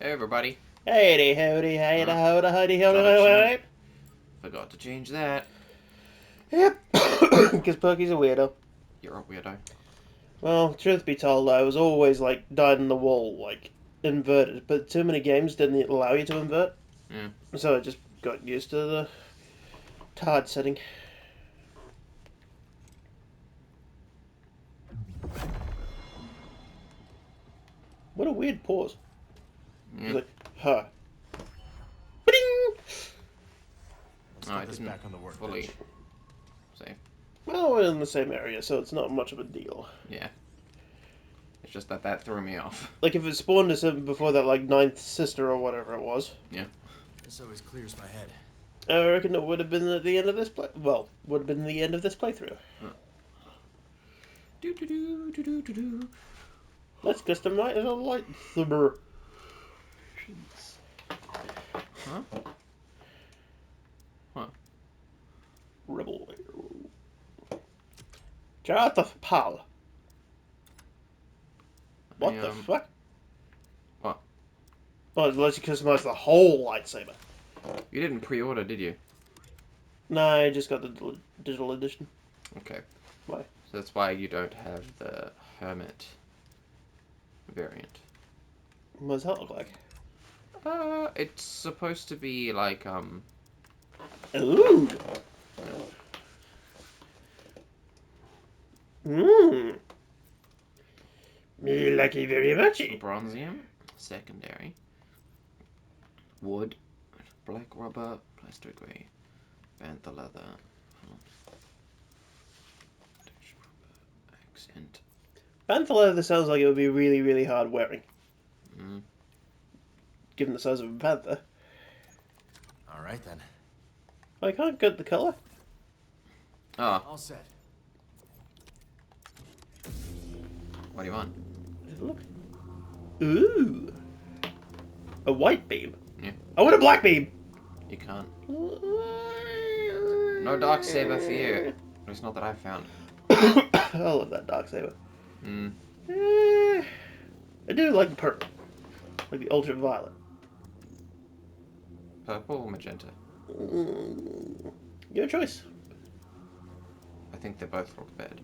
Hey everybody. Howdy, howdy, howdy, Huh? howdy, howdy, Gotta change. howdy. Forgot to change that. Yep, because Perky's a weirdo. You're a weirdo. Well, truth be told, I was always like dyed in the wall, like inverted, but too many games didn't allow you to invert, Yeah. so I just got used to the TARD setting. What a weird pause. Yeah. It's like, huh. Ba-ding! Let's Oh, I get this didn't back on the fully workbench. save. Well, we're in the same area, so it's not much of a deal. Yeah. It's just that threw me off. Like, if it spawned us in before that, like, ninth sister or whatever it was, Yeah. This always clears my head. I reckon it would have been at the end of this play. Well, would have been the end of this playthrough. Do do do do do do do. Let's customize a lightsaber. Huh? Huh? Rebel. Jarath Pal. What the fuck? What? Oh, it lets you customize the whole lightsaber. You didn't pre-order, did you? No, I just got the digital edition. Okay. Why? So that's why you don't have the Hermit variant. What does that look like? It's supposed to be like Ooh. Mmm. Me lucky very muchy. bronzium, secondary, wood, black rubber, plaster grey, bantha leather, accent. Bantha leather sounds like it would be really, really hard wearing, Mm. given the size of a panther. All right then. I can't get the colour. Oh, All set. what do you want? Look. Ooh. A white beam. Yeah. I want a black beam. You can't. No dark saber for you. It's not that I found. I love that dark saber. Mm. I do like the purple, like the ultraviolet. Purple or magenta? Your choice. I think they both look bad.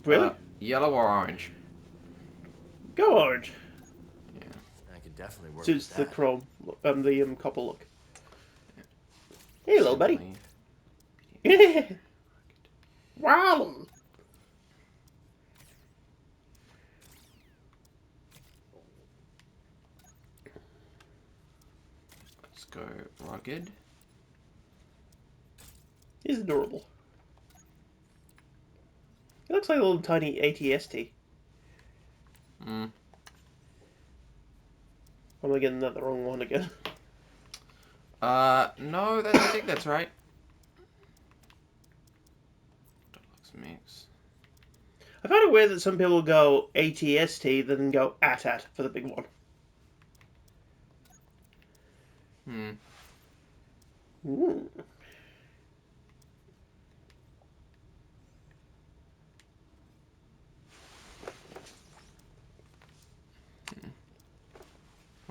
Really? Yellow or orange? Go orange. Yeah. I could definitely work Suits with the that. chrome, the copper look. Hey, little buddy. Wow. Let's go rugged. He's adorable. He looks like a little tiny ATST. Mm. Am I getting that the wrong one again? No, I think that's right. Deluxe mix. I find it weird that some people go ATST, then go AT-AT for the big one. Hmm. Ooh.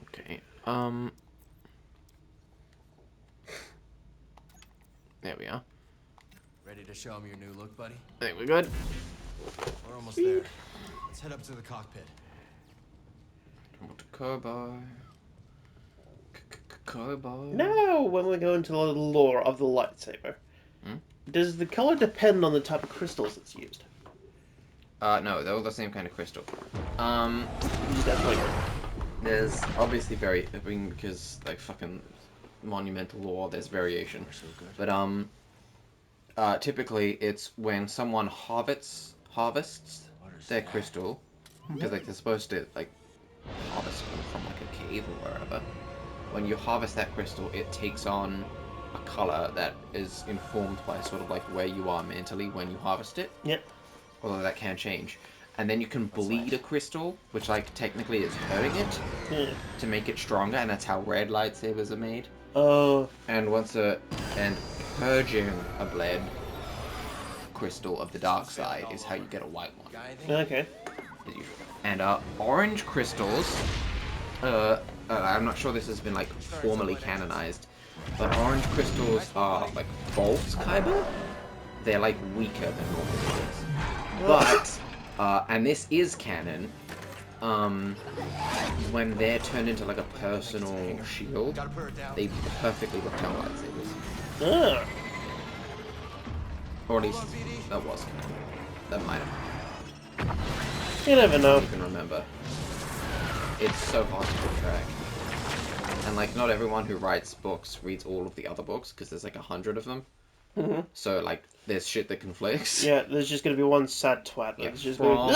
Okay. There we are. Ready to show him your new look, buddy? I think we're good. We're almost there. Let's head up to the cockpit. Cowboy. Cowboy. Now, when we go into the lore of the lightsaber, does the color depend on the type of crystals that's used? No, they're all the same kind of crystal. Definitely. There's obviously because like fucking monumental lore, there's variation. We're so good. But typically it's when someone harvests their crystal, because like they're supposed to like harvest them from like a cave or wherever. When you harvest that crystal, it takes on a color that is informed by sort of like where you are mentally when you harvest it. Yep. Although that can change. And then you can bleed a crystal, which like technically is hurting it, Yeah. to make it stronger, and that's how red lightsabers are made. Oh. And purging a bled crystal of the dark side is how you get a white one. Guy thing? Okay. As usual. And orange crystals I'm not sure this has been like formally canonized, but orange crystals are like Bolt Kyber. They're like weaker than normal ones. But and this is canon. When they're turned into like a personal shield, Gotta put her down. they perfectly repel lightsabers. Ah. Or at least that was canon. That might have. You never know. You can remember. It's so hard to keep track. And like, not everyone who writes books reads all of the other books because there's like 100 of them. Mm-hmm. So like, there's shit that conflicts. Yeah, there's just gonna be one sad twat Yeah, that's just from-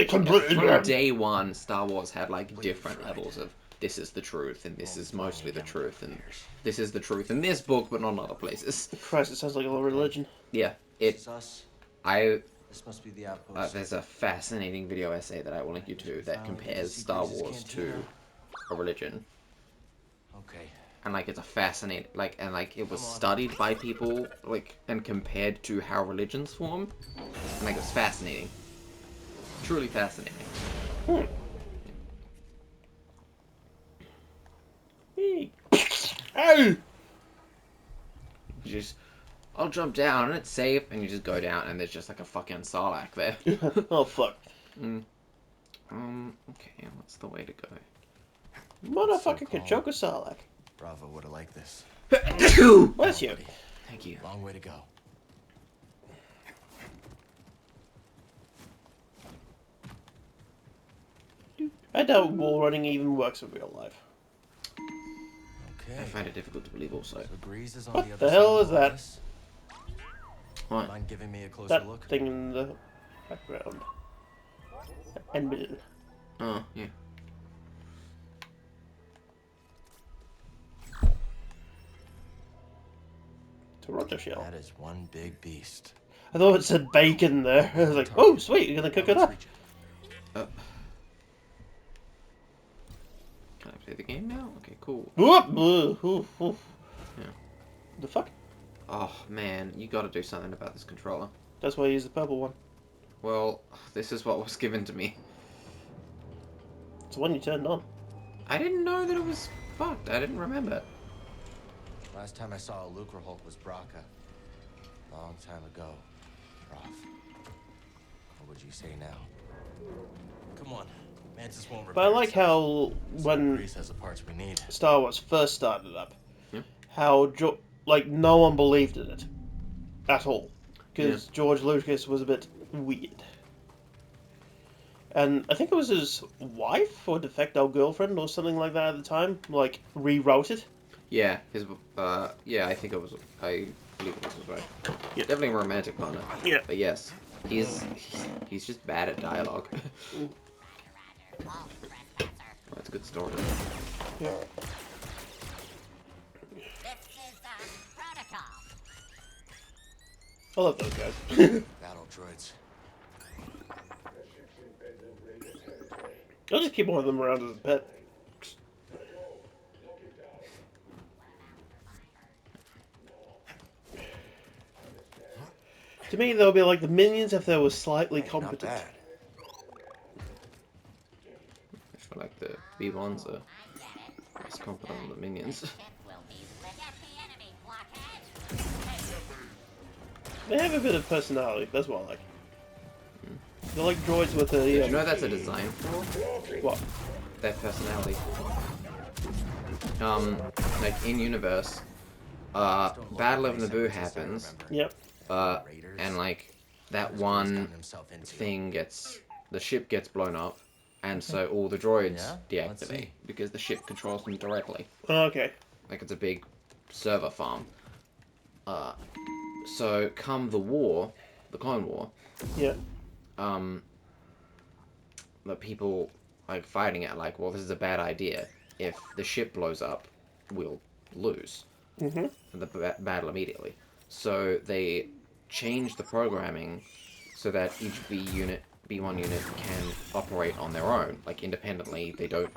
completely From day one, Star Wars had like different levels of this is the truth and this is mostly the truth and this is the truth in this book but not in other places. Christ, it sounds like a little religion. Yeah, This it. is us. I This must be the outpost. there's a fascinating video essay that I will link you to that compares Star Wars to a religion. Okay. And like it's a fascinating and it was studied by people and compared to how religions form, and like it was fascinating, truly fascinating. Hey. Ow! You just, I'll jump down and it's safe, and you just go down and there's just like a fucking Sarlacc there. Oh fuck. Okay, what's the way to go? Motherfucker could choke a Sarlacc. Bravo would have liked this. Bless you. Thank you. Long way to go. I doubt wall running even works in real life. Okay. I find it difficult to believe also. So Grease is on What the other the side hell of is all that? this. What? Mind giving me a closer That look? thing in the background. And middle. Oh, yeah. Toronto shell. That is one big beast. I thought it said bacon there. I was like, oh sweet, you're gonna cook it Let's up. reach it. Can I play the game now? Okay, cool. Whoop! Oof, oof. Yeah. The fuck? Oh man, you gotta do something about this controller. That's why I use the purple one. Well, this is what was given to me. It's the one you turned on. I didn't know that it was fucked. I didn't remember. Last time I saw a Lucre Hulk was Braca. Long time ago. Roth. What would you say now? Come on. Mantis won't But I repair like itself. how So when Grease has the parts we need. Star Wars first started up, Yeah. how no one believed in it at all, because George Lucas was a bit weird, and I think it was his wife or de facto girlfriend or something like that at the time, rewrote it. Yeah, his I think it was. I believe it was right. Yeah. Definitely a romantic partner. Yeah. But yes, he's just bad at dialogue. That's a good story. Yeah. I love those guys. Battle droids. I'll just keep one of them around as a pet. To me, they'll be like the minions if they were slightly Hey, not competent. bad. I feel like the B1s are less competent than the minions. They have a bit of personality. That's what I like. They're like droids with a. Did you know that's a design flaw? What? Their personality. Like in universe, Battle of Naboo happens, Yep. and like that one thing the ship gets blown up, and so all the droids Yeah? Let's deactivate see. because the ship controls them directly. Oh, okay. Like it's a big server farm. So come the war, the Clone War, Yeah. the people like fighting it like, well, this is a bad idea. If the ship blows up, we'll lose Mhm. the battle immediately. So they changed the programming so that each B1 unit can operate on their own, like independently. They don't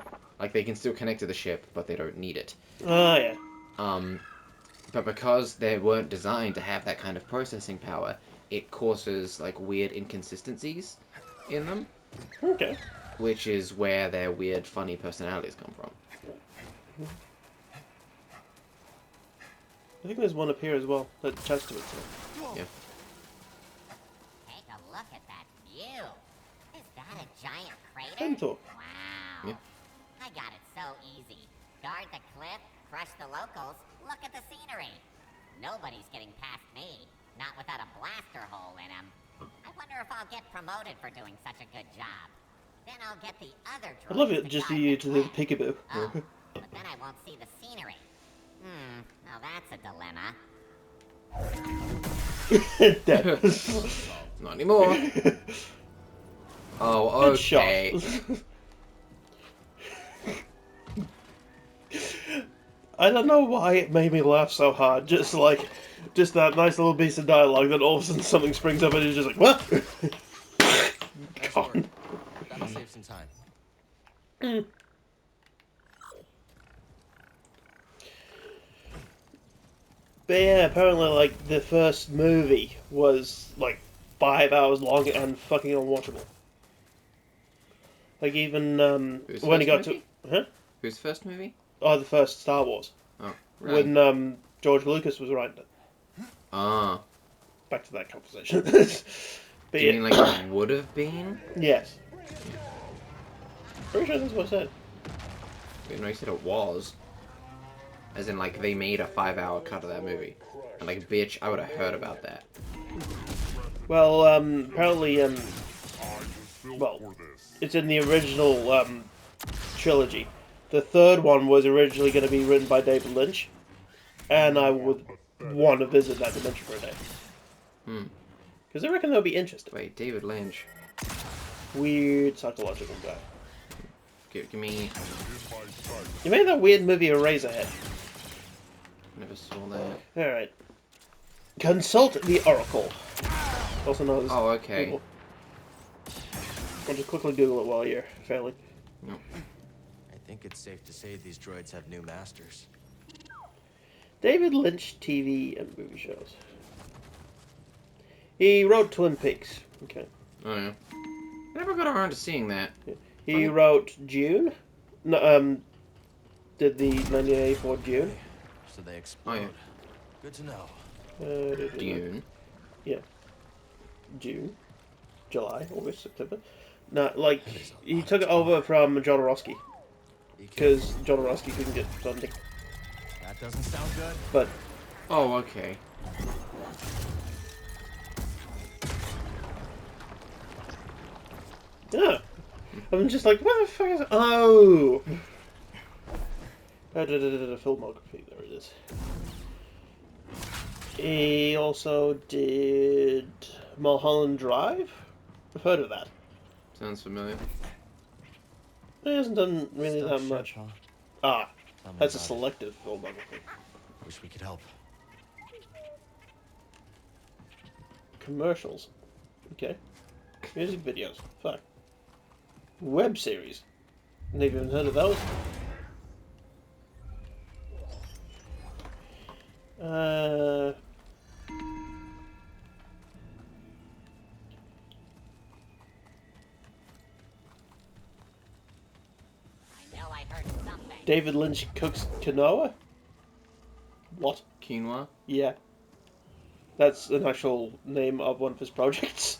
they can still connect to the ship, but they don't need it. Oh yeah. But because they weren't designed to have that kind of processing power, it causes like weird inconsistencies in them, Okay. which is where their weird, funny personalities come from. I think there's one up here as well. That chest to it. Yeah. Take a look at that view. Is that a giant crater? Centaur. Wow. Yeah. I got it so easy. Guard the cliff, crush the locals, look at the scenery. Nobody's getting past me. Not without a blaster hole in him. I wonder if I'll get promoted for doing such a good job. Then I'll get the other droids I'd love it to just for guard you the to do the cliff. peekaboo. Oh, but then I won't see the scenery. Now that's a dilemma. Dead. Not anymore. Oh, Good shot. okay. I don't know why it made me laugh so hard. Just that nice little piece of dialogue. Then all of a sudden something springs up and it's just like, what? Nice God. work. That'll save some time. But yeah, apparently, like, the first movie was, like, 5 hours long and fucking unwatchable. Like, even, Whose when he got first movie? to... Huh? Whose first movie? Oh, the first Star Wars. Oh, right. When, George Lucas was writing it. Ah. Back to that conversation. Do But you yeah, mean like it would have been? yes. Pretty sure that's what I said. You know, you said it was. As in, like, they made a 5-hour cut of that movie. And, like, bitch, I would have heard about that. Well, apparently, well, it's in the original, trilogy. The third one was originally going to be written by David Lynch. And I would want to visit that dimension for a day. Hmm. Because I reckon that'll be interesting. Wait, David Lynch. Weird psychological guy. Give me... You made that weird movie Eraserhead. Never saw that. Alright. Consult the Oracle. Also known as Oh, okay. Google. I'll just quickly Google it while you're failing. No. I think it's safe to say these droids have new masters. David Lynch TV and movie shows. He wrote Twin Peaks. Okay. Oh, yeah. Never got around to seeing that. He wrote Dune. No, did the 1984 Dune. So they explode. Oh, yeah. Good to know. Dune. June, July, August, September. No, like, he took it over from John Orosky. Because John Orosky couldn't get funding. That doesn't sound good. But, Oh, okay. yeah. I'm just like, what the fuck is... Oh! Filmography, there it is. He also did Mulholland Drive? I've heard of that. Sounds familiar. He hasn't done really Stuck that ship, much. huh? Ah, Tell me that's a about it. selective filmography. Wish we could help. Commercials. Okay. Music videos. Fuck. Web series. Never even heard of those. I know I heard something. David Lynch cooks quinoa? What? Quinoa? Yeah. That's an actual name of one of his projects.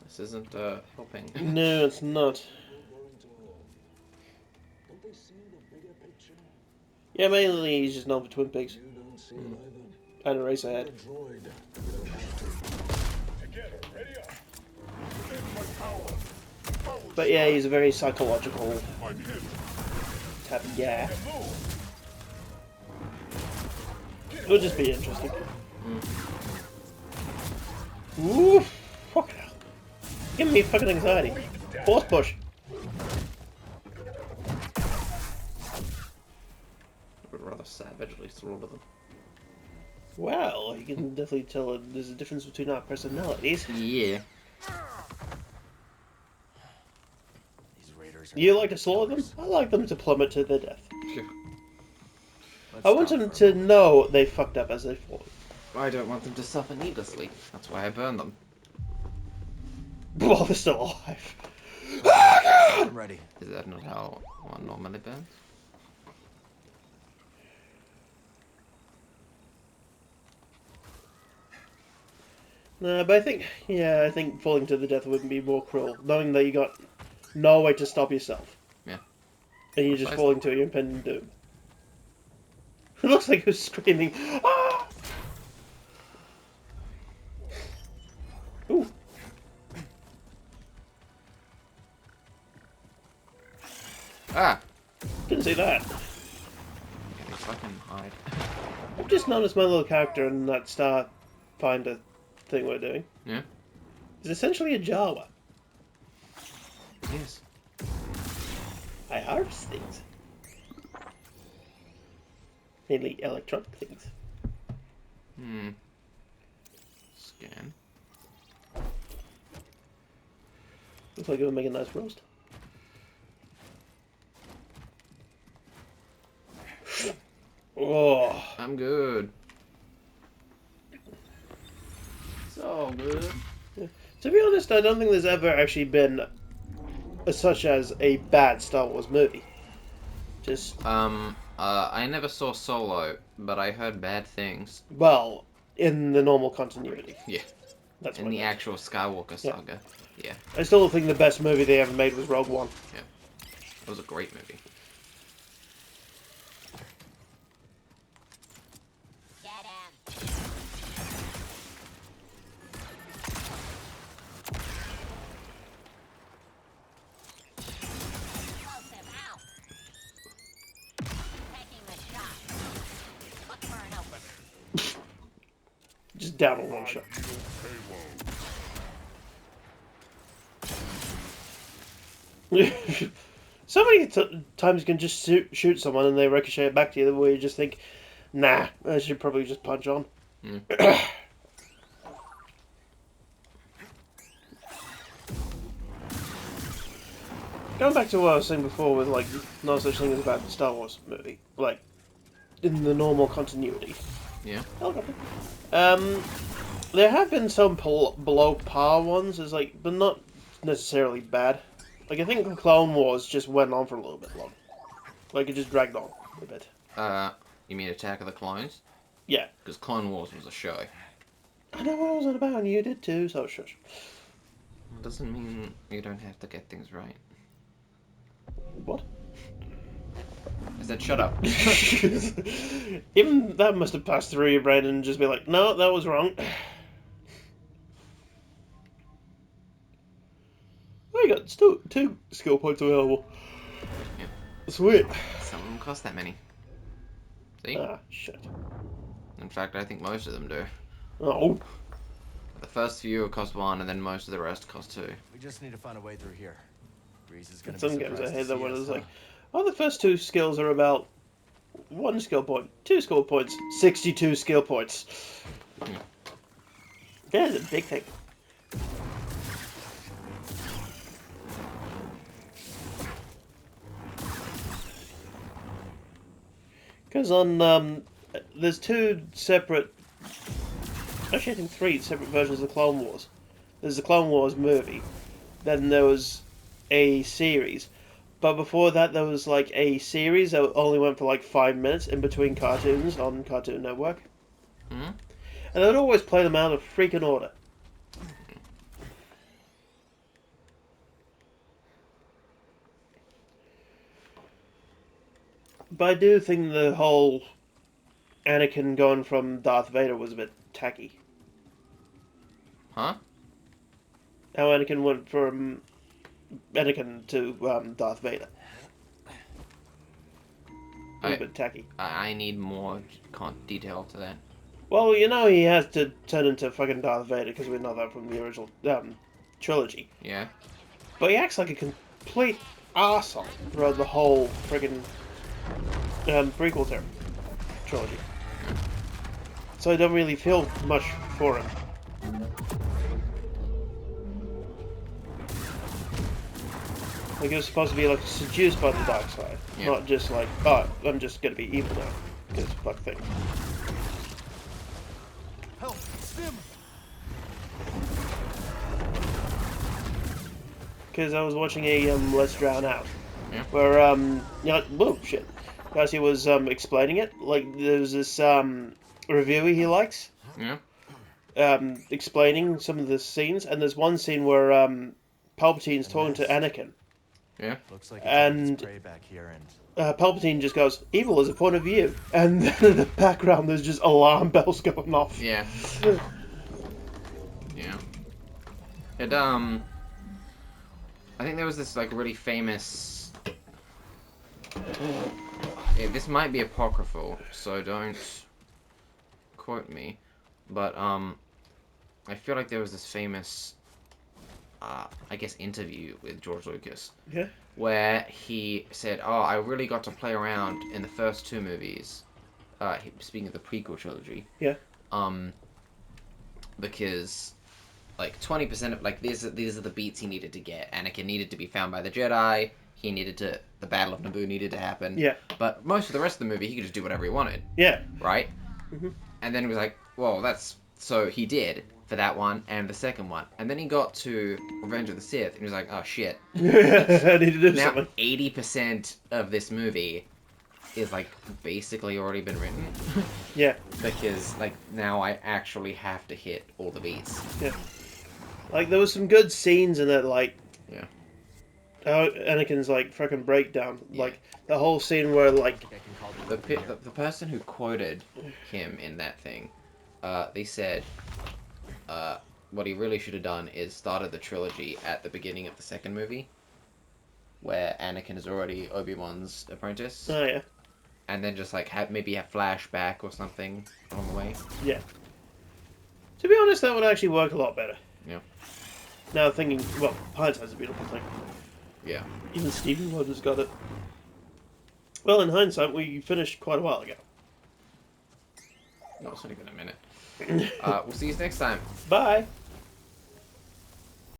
This isn't, helping. No, it's not. Yeah, mainly he's just known for Twin Peaks. And Eraserhead. But yeah, he's a very psychological type of guy. It'll just be interesting. Ooh, fuck hell. Give me fucking anxiety. Force push. I would rather savagely slaughter them. Well, you can definitely tell there's a difference between our personalities. Yeah. These raiders are You like to slaughter them? I like them to plummet to their death. Let's I want stop them for a to moment. know they fucked up as they fall. I don't want them to suffer needlessly. That's why I burn them. While they're still alive. I'm ready. Is that not how one normally burns? No, but I think falling to the death would be more cruel, knowing that you got no way to stop yourself. Yeah. And you're just Precisely. falling to your impending doom. It looks like who's screaming, ah! Ooh. Ah! Didn't see that. Can I fucking hide? I've just noticed my little character in that star finder thing we're doing. Yeah? It's essentially a Jawa. Yes. I harvest things. Mainly electronic things. Hmm. Scan. Looks like it would make a nice roast. Oh, I'm good. So good. to be honest, I don't think there's ever actually been such as a bad Star Wars movie. Just, I never saw Solo, but I heard bad things. well, in the normal continuity. Yeah. That's In what I the meant. actual Skywalker saga. Yeah. I still think the best movie they ever made was Rogue One. It was a great movie. Get him. Explosive, ow. Taking the shot. Look for an opening. Just down on one shot. So many times you can just shoot someone and they ricochet it back to you, where you just think, nah, I should probably just punch on. Mm. Going back to what I was saying before with, like, no such thing as a bad Star Wars movie. Like, in the normal continuity. Yeah. Helicopter. There have been some below par ones, but not necessarily bad. Like, I think the Clone Wars just went on for a little bit long. Like, it just dragged on a bit. You mean Attack of the Clones? Yeah. Because Clone Wars was a show. I know what I was on about, and you did too, so shush. It doesn't mean you don't have to get things right. What? I said shut up. Even that must have passed through your brain and just be like, no, that was wrong. Oh, you got two skill points available. Yeah. Sweet. Some of them cost that many. See? Ah, shit. In fact, I think most of them do. Oh. The first few cost 1, and then most of the rest cost 2. We just need to find a way through here. Breeze is gonna Some be games I surprised to hate that see one us, is huh? like, oh, the first 2 skills are about 1 skill point, 2 skill points, 62 skill points. That is a big thing. Because on, there's 2 separate, actually I think 3 separate versions of Clone Wars. There's the Clone Wars movie, then there was a series, but before that there was like a series that only went for like 5 minutes in between cartoons on Cartoon Network. Hmm? And they'd always play them out of freaking order. But I do think the whole Anakin going from Darth Vader was a bit tacky. Huh? How Anakin went from Anakin to Darth Vader. A little bit tacky. I need more detail to that. Well, you know he has to turn into fucking Darth Vader because we know that from the original trilogy. Yeah? But he acts like a complete arsehole throughout the whole friggin' prequel trilogy. So I don't really feel much for him. Like, he was supposed to be like seduced by the dark side, Yeah. not just like, oh, I'm just gonna be evil now because fuck things. Help! Stim! because I was watching a Let's Drown Out, Yeah. where whoa shit, as he was explaining it, like there's this reviewer he likes, Yeah. explaining some of the scenes, and there's one scene where Palpatine's talking to Anakin. Yeah. Looks like And- it's prey back here, and Palpatine just goes, "Evil is a point of view," and then in the background there's just alarm bells going off. Yeah. Yeah. It I think there was this like really famous. This might be apocryphal, so don't quote me. But I feel like there was this famous, I guess, interview with George Lucas. Yeah. Where he said, "Oh, I really got to play around in the first two movies." Speaking of the prequel trilogy. Yeah. Because, like, 20% of these are the beats he needed to get. Anakin needed to be found by the Jedi. He needed to. The Battle of Naboo needed to happen. Yeah. But most of the rest of the movie, he could just do whatever he wanted. Yeah. Right. Mhm. And then he was like, "Well, that's." So he did for that one and the second one, and then he got to Revenge of the Sith, and he was like, "Oh shit." I need to do Now, something. 80% of this movie is, like, basically already been written. Yeah. Because, like, now I actually have to hit all the beats. Yeah. Like there was some good scenes in it, like Yeah. Anakin's like fucking breakdown, Yeah. like the whole scene where like I can call it The person who quoted him in that thing, they said, what he really should have done is started the trilogy at the beginning of the second movie, where Anakin is already Obi-Wan's apprentice, oh yeah. and then just, like, maybe a flashback or something along the way. Yeah. To be honest, that would actually work a lot better. Yeah. Now thinking, well, hindsight's a beautiful thing. Yeah. Even Stephen Rogers got it. Well, in hindsight, we finished quite a while ago. No, it's only been a minute. We'll see you next time. Bye.